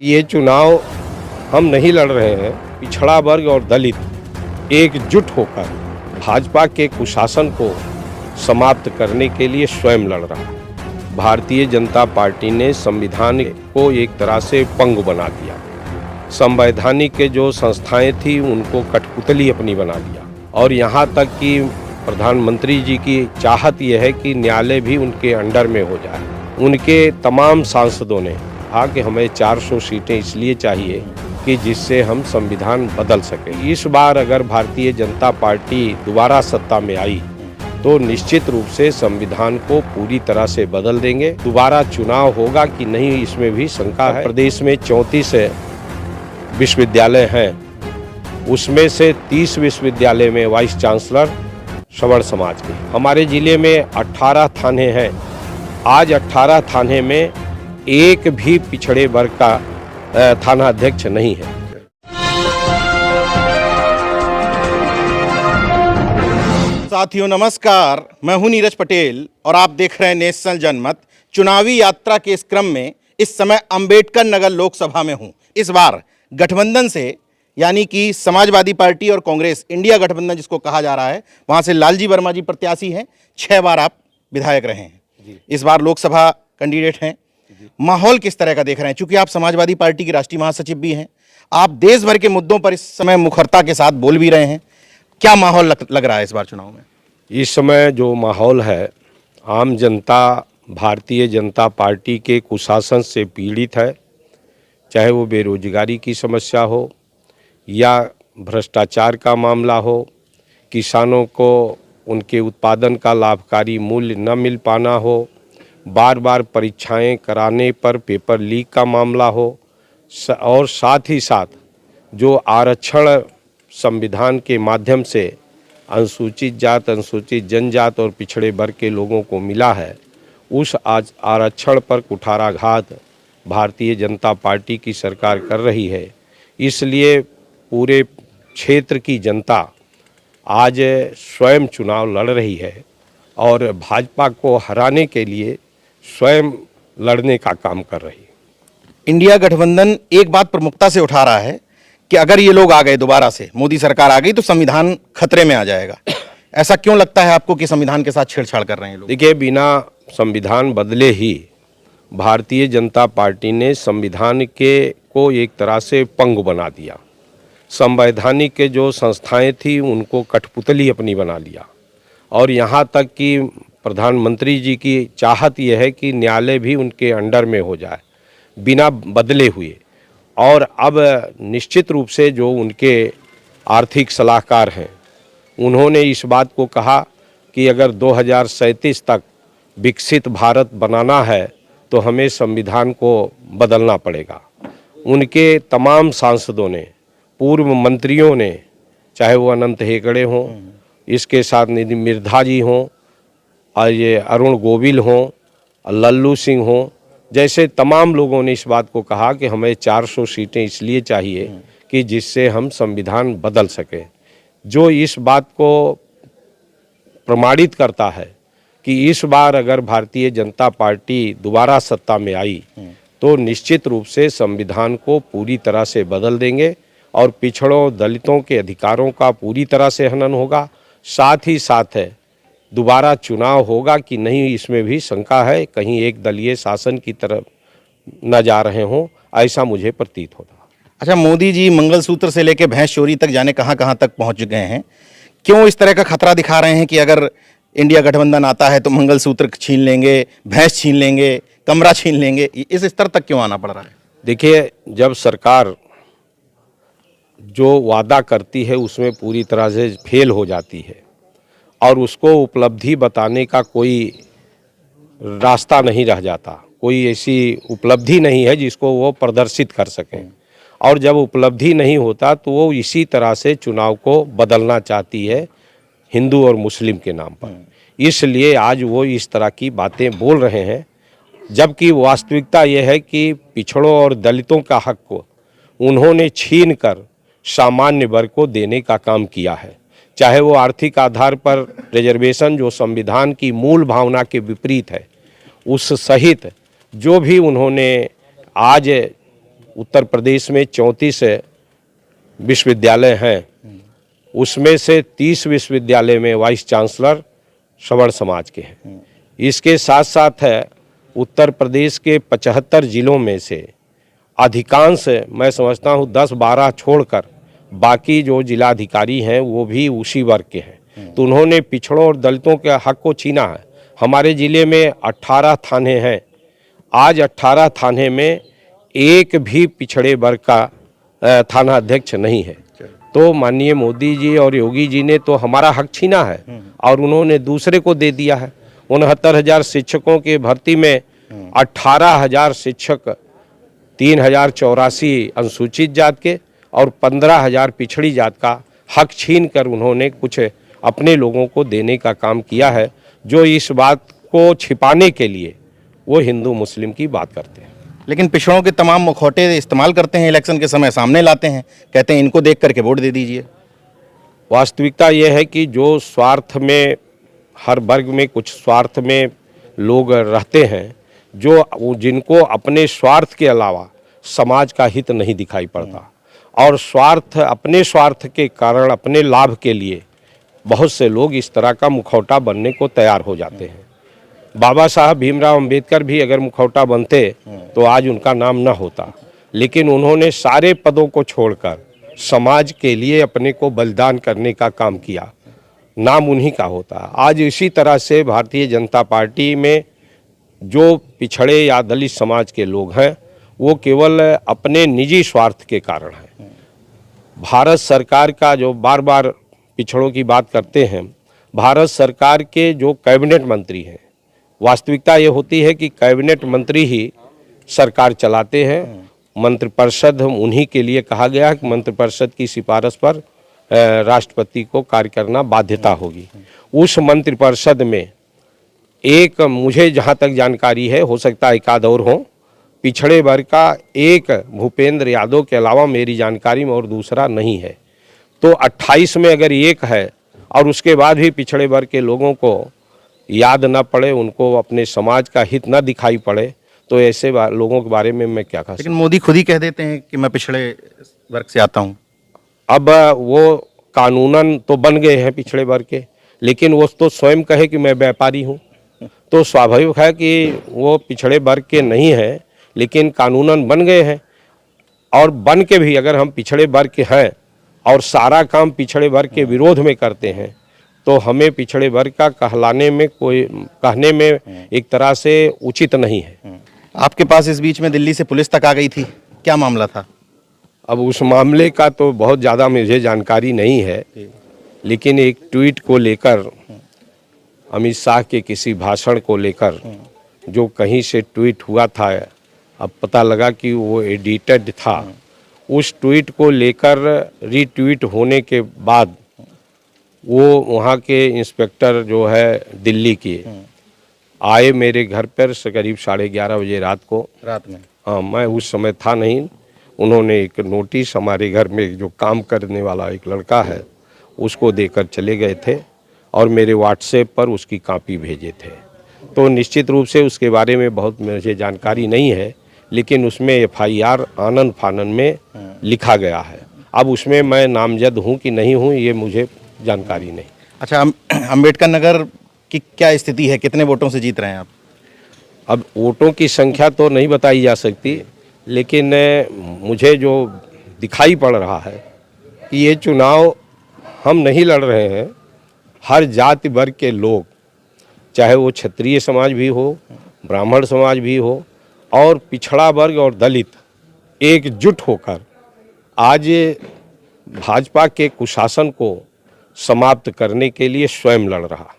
ये चुनाव हम नहीं लड़ रहे हैं, पिछड़ा वर्ग और दलित एकजुट होकर भाजपा के कुशासन को समाप्त करने के लिए स्वयं लड़ रहा है। भारतीय जनता पार्टी ने संविधान को एक तरह से पंगु बना दिया। संवैधानिक के जो संस्थाएं थी उनको कठपुतली अपनी बना दिया और यहाँ तक कि प्रधानमंत्री जी की चाहत यह है कि न्यायालय भी उनके अंडर में हो जाए। उनके तमाम सांसदों ने कहा कि हमें 400 सीटें इसलिए चाहिए कि जिससे हम संविधान बदल सकें। इस बार अगर भारतीय जनता पार्टी दोबारा सत्ता में आई तो निश्चित रूप से संविधान को पूरी तरह से बदल देंगे। दोबारा चुनाव होगा कि नहीं, इसमें भी शंका है। प्रदेश में 34 विश्वविद्यालय हैं, उसमें से 30 विश्वविद्यालय में वाइस चांसलर सवर्ण समाज के। हमारे जिले में 18 थाने हैं। आज 18 थाने में एक भी पिछड़े वर्ग का थाना अध्यक्ष नहीं है। साथियों नमस्कार, मैं हूं नीरज पटेल और आप देख रहे हैं नेशनल जनमत। चुनावी यात्रा के इस क्रम में इस समय अंबेडकर नगर लोकसभा में हूं। इस बार गठबंधन से यानी कि समाजवादी पार्टी और कांग्रेस, इंडिया गठबंधन जिसको कहा जा रहा है, वहां से लालजी वर्मा जी प्रत्याशी हैं। 6 बार आप विधायक रहे हैं, इस बार लोकसभा कैंडिडेट हैं। माहौल किस तरह का देख रहे हैं? चूंकि आप समाजवादी पार्टी के राष्ट्रीय महासचिव भी हैं, आप देश भर के मुद्दों पर इस समय मुखरता के साथ बोल भी रहे हैं। क्या माहौल लग रहा है इस बार चुनाव में? इस समय जो माहौल है, आम जनता भारतीय जनता पार्टी के कुशासन से पीड़ित है। चाहे वो बेरोजगारी की समस्या हो या भ्रष्टाचार का मामला हो, किसानों को उनके उत्पादन का लाभकारी मूल्य न मिल पाना हो, बार बार परीक्षाएं कराने पर पेपर लीक का मामला हो, और साथ ही साथ जो आरक्षण संविधान के माध्यम से अनुसूचित जात, अनुसूचित जनजात और पिछड़े वर्ग के लोगों को मिला है, उस आज आरक्षण पर कुठाराघात भारतीय जनता पार्टी की सरकार कर रही है। इसलिए पूरे क्षेत्र की जनता आज स्वयं चुनाव लड़ रही है और भाजपा को हराने के लिए स्वयं लड़ने का काम कर रही है। इंडिया गठबंधन एक बात प्रमुखता से उठा रहा है कि अगर ये लोग आ गए, दोबारा से मोदी सरकार आ गई, तो संविधान खतरे में आ जाएगा। ऐसा क्यों लगता है आपको कि संविधान के साथ छेड़छाड़ कर रहे हैं लोग? देखिए, बिना संविधान बदले ही भारतीय जनता पार्टी ने संविधान के को एक तरह से पंगु बना दिया। संवैधानिक के जो संस्थाएं थी उनको कठपुतली अपनी बना लिया और यहाँ तक कि प्रधानमंत्री जी की चाहत यह है कि न्यायालय भी उनके अंडर में हो जाए बिना बदले हुए। और अब निश्चित रूप से जो उनके आर्थिक सलाहकार हैं, उन्होंने इस बात को कहा कि अगर 2037 तक विकसित भारत बनाना है तो हमें संविधान को बदलना पड़ेगा। उनके तमाम सांसदों ने, पूर्व मंत्रियों ने, चाहे वो अनंत हेगड़े हों, इसके साथ निधि मिर्धा जी हों, और ये अरुण गोविल हों, लल्लू सिंह हों, जैसे तमाम लोगों ने इस बात को कहा कि हमें 400 सीटें इसलिए चाहिए कि जिससे हम संविधान बदल सकें। जो इस बात को प्रमाणित करता है कि इस बार अगर भारतीय जनता पार्टी दोबारा सत्ता में आई तो निश्चित रूप से संविधान को पूरी तरह से बदल देंगे और पिछड़ों दलितों के अधिकारों का पूरी तरह से हनन होगा। साथ ही साथ है दोबारा चुनाव होगा कि नहीं, इसमें भी शंका है। कहीं एक दलीय शासन की तरफ न जा रहे हों, ऐसा मुझे प्रतीत होता। अच्छा, मोदी जी मंगलसूत्र से लेकर भैंस चोरी तक जाने कहाँ तक पहुँच गए हैं। क्यों इस तरह का खतरा दिखा रहे हैं कि अगर इंडिया गठबंधन आता है तो मंगलसूत्र छीन लेंगे, भैंस छीन लेंगे, कमरा छीन लेंगे? इस स्तर तक क्यों आना पड़ रहा है? देखिए, जब सरकार जो वादा करती है उसमें पूरी तरह से फेल हो जाती है और उसको उपलब्धि बताने का कोई रास्ता नहीं रह जाता, कोई ऐसी उपलब्धि नहीं है जिसको वो प्रदर्शित कर सकें, और जब उपलब्धि नहीं होता तो वो इसी तरह से चुनाव को बदलना चाहती है हिंदू और मुस्लिम के नाम पर। इसलिए आज वो इस तरह की बातें बोल रहे हैं, जबकि वास्तविकता यह है कि पिछड़ों और दलितों का हक को उन्होंने छीन कर सामान्य वर्ग को देने का काम किया है। चाहे वो आर्थिक आधार पर रिजर्वेशन, जो संविधान की मूल भावना के विपरीत है, उस सहित जो भी उन्होंने आज उत्तर प्रदेश में 34 विश्वविद्यालय हैं, उसमें से 30 विश्वविद्यालय में वाइस चांसलर सवर्ण समाज के हैं। इसके साथ साथ है उत्तर प्रदेश के 75 जिलों में से अधिकांश, मैं समझता हूँ 10-12 छोड़कर बाकी जो जिलाधिकारी हैं वो भी उसी वर्ग के हैं। तो उन्होंने पिछड़ों और दलितों के हक को छीना है। हमारे ज़िले में 18 थाने हैं, आज 18 थाने में एक भी पिछड़े वर्ग का थाना अध्यक्ष नहीं है। तो माननीय मोदी जी और योगी जी ने तो हमारा हक छीना है और उन्होंने दूसरे को दे दिया है। 69,000 शिक्षकों के भर्ती में 18,000 शिक्षक, 3,084 अनुसूचित जात के और 15,000 पिछड़ी जात का हक छीन कर उन्होंने कुछ अपने लोगों को देने का काम किया है, जो इस बात को छिपाने के लिए वो हिंदू मुस्लिम की बात करते हैं। लेकिन पिछड़ों के तमाम मुखौटे इस्तेमाल करते हैं, इलेक्शन के समय सामने लाते हैं, कहते हैं इनको देख करके वोट दे दीजिए। वास्तविकता यह है कि जो स्वार्थ में, हर वर्ग में कुछ स्वार्थ में लोग रहते हैं, जो जिनको अपने स्वार्थ के अलावा समाज का हित नहीं दिखाई पड़ता और अपने स्वार्थ के कारण, अपने लाभ के लिए बहुत से लोग इस तरह का मुखौटा बनने को तैयार हो जाते हैं। बाबा साहब भीमराव अंबेडकर भी अगर मुखौटा बनते तो आज उनका नाम न होता, लेकिन उन्होंने सारे पदों को छोड़कर समाज के लिए अपने को बलिदान करने का काम किया, नाम उन्हीं का होता। आज इसी तरह से भारतीय जनता पार्टी में जो पिछड़े या दलित समाज के लोग हैं वो केवल अपने निजी स्वार्थ के कारण हैं। भारत सरकार का जो बार बार पिछड़ों की बात करते हैं, भारत सरकार के जो कैबिनेट मंत्री हैं, वास्तविकता ये होती है कि कैबिनेट मंत्री ही सरकार चलाते हैं। मंत्रिपरिषद उन्हीं के लिए कहा गया है कि मंत्रिपरिषद की सिफारिश पर राष्ट्रपति को कार्य करना बाध्यता होगी। उस मंत्रिपरिषद में एक, मुझे जहाँ तक जानकारी है, हो सकता है एक आध और हो, पिछड़े वर्ग का एक भूपेंद्र यादव के अलावा मेरी जानकारी में और दूसरा नहीं है। तो 28 में अगर एक है और उसके बाद भी पिछड़े वर्ग के लोगों को याद न पड़े, उनको अपने समाज का हित न दिखाई पड़े, तो ऐसे लोगों के बारे में मैं क्या कह सकता हूं। लेकिन मोदी खुद ही कह देते हैं कि मैं पिछड़े वर्ग से आता हूं। अब वो कानूनन तो बन गए हैं पिछड़े वर्ग के, लेकिन वो तो स्वयं कहे कि मैं व्यापारी हूं, तो स्वाभाविक है कि वो पिछड़े वर्ग के नहीं हैं, लेकिन कानूनन बन गए हैं। और बन के भी अगर हम पिछड़े वर्ग के हैं और सारा काम पिछड़े वर्ग के विरोध में करते हैं, तो हमें पिछड़े वर्ग का कहने में एक तरह से उचित नहीं है। आपके पास इस बीच में दिल्ली से पुलिस तक आ गई थी, क्या मामला था? अब उस मामले का तो बहुत ज़्यादा मुझे जानकारी नहीं है, लेकिन एक ट्वीट को लेकर, अमित शाह के किसी भाषण को लेकर जो कहीं से ट्वीट हुआ था, अब पता लगा कि वो एडिटेड था। उस ट्वीट को लेकर रीट्वीट होने के बाद वो वहाँ के इंस्पेक्टर जो है दिल्ली के आए मेरे घर पर करीब 11:30 बजे रात में। हाँ, मैं उस समय था नहीं। उन्होंने एक नोटिस, हमारे घर में जो काम करने वाला एक लड़का है उसको देकर चले गए थे और मेरे व्हाट्सएप पर उसकी कॉपी भेजे थे। तो निश्चित रूप से उसके बारे में बहुत मुझे जानकारी नहीं है, लेकिन उसमें FIR आनन फानन में लिखा गया है। अब उसमें मैं नामजद हूँ कि नहीं हूँ ये मुझे जानकारी नहीं। अच्छा, अंबेडकर नगर की क्या स्थिति है, कितने वोटों से जीत रहे हैं आप? अब वोटों की संख्या तो नहीं बताई जा सकती, लेकिन मुझे जो दिखाई पड़ रहा है कि ये चुनाव हम नहीं लड़ रहे हैं, हर जाति वर्ग के लोग, चाहे वो क्षत्रिय समाज भी हो, ब्राह्मण समाज भी हो और पिछड़ा वर्ग और दलित, एकजुट होकर आज भाजपा के कुशासन को समाप्त करने के लिए स्वयं लड़ रहा।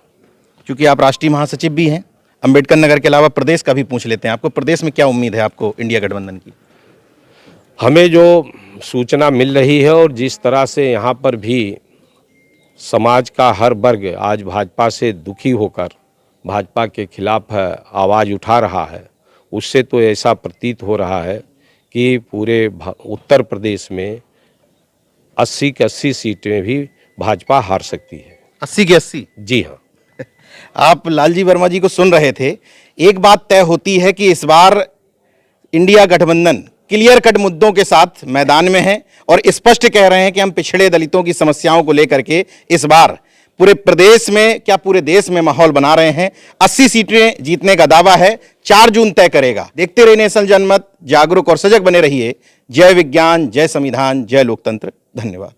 क्योंकि आप राष्ट्रीय महासचिव भी हैं, अंबेडकर नगर के अलावा प्रदेश का भी पूछ लेते हैं। आपको प्रदेश में क्या उम्मीद है आपको इंडिया गठबंधन की? हमें जो सूचना मिल रही है और जिस तरह से यहाँ पर भी समाज का हर वर्ग आज भाजपा से दुखी होकर भाजपा के खिलाफ आवाज़ उठा रहा है, उससे तो ऐसा प्रतीत हो रहा है कि पूरे उत्तर प्रदेश में 80 की 80 सीटें भी भाजपा हार सकती है। 80 की 80? जी हाँ। आप लालजी वर्मा जी को सुन रहे थे। एक बात तय होती है कि इस बार इंडिया गठबंधन क्लियर कट मुद्दों के साथ मैदान में हैं और स्पष्ट कह रहे हैं कि हम पिछड़े दलितों की समस्याओं को लेकर के इस बार पूरे प्रदेश में क्या पूरे देश में माहौल बना रहे हैं। 80 सीटें जीतने का दावा है, 4 जून तय करेगा। देखते रहिए नेशनल जनमत, जागरूक और सजग बने रहिए। जय विज्ञान, जय संविधान, जय लोकतंत्र। धन्यवाद।